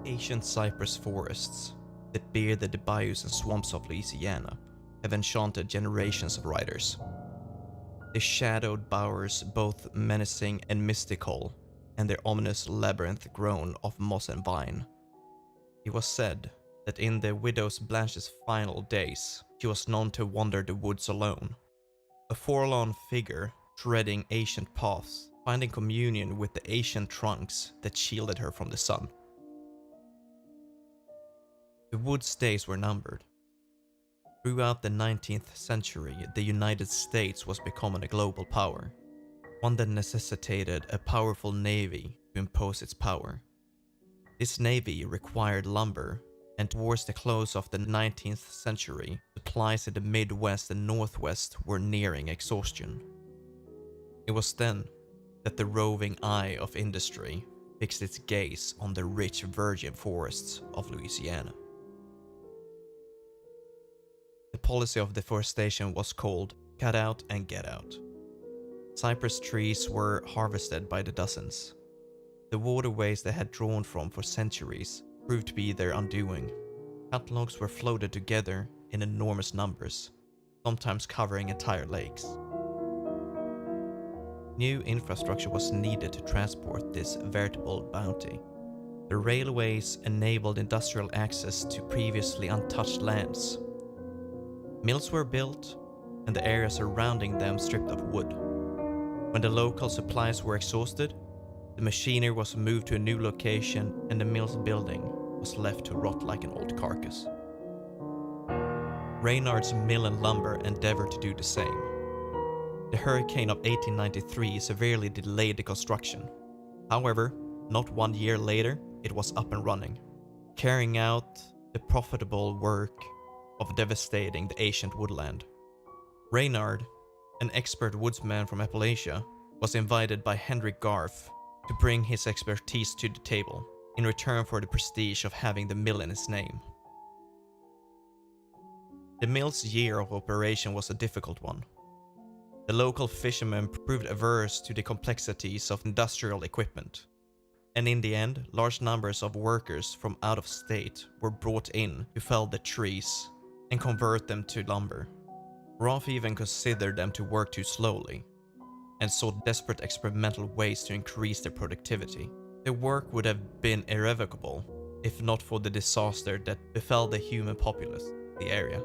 Ancient cypress forests that bearded the bayous and swamps of Louisiana have enchanted generations of riders. They shadowed bowers both menacing and mystical, and their ominous labyrinth grown of moss and vine. It was said that in the widow Blanche's final days, she was known to wander the woods alone, a forlorn figure treading ancient paths, finding communion with the ancient trunks that shielded her from the sun. The wood's days were numbered. Throughout the 19th century, the United States was becoming a global power, one that necessitated a powerful navy to impose its power. This navy required lumber, and towards the close of the 19th century, supplies in the Midwest and Northwest were nearing exhaustion. It was then that the roving eye of industry fixed its gaze on the rich virgin forests of Louisiana. The policy of deforestation was called cut out and get out. Cypress trees were harvested by the dozens. The waterways they had drawn from for centuries proved to be their undoing. Cut logs were floated together in enormous numbers, sometimes covering entire lakes. New infrastructure was needed to transport this veritable bounty. The railways enabled industrial access to previously untouched lands. Mills were built, and the area surrounding them stripped of wood. When the local supplies were exhausted, the machinery was moved to a new location, and the mill's building was left to rot like an old carcass. Reynard's mill and lumber endeavored to do the same. The hurricane of 1893 severely delayed the construction. However, not 1 year later, it was up and running, carrying out the profitable work of devastating the ancient woodland. Reynard, an expert woodsman from Appalachia, was invited by Henry Garth to bring his expertise to the table in return for the prestige of having the mill in his name. The mill's year of operation was a difficult one. The local fishermen proved averse to the complexities of industrial equipment, and in the end, large numbers of workers from out of state were brought in to fell the trees and convert them to lumber. Roth even considered them to work too slowly, and sought desperate experimental ways to increase their productivity. The work would have been irrevocable if not for the disaster that befell the human populace of the area.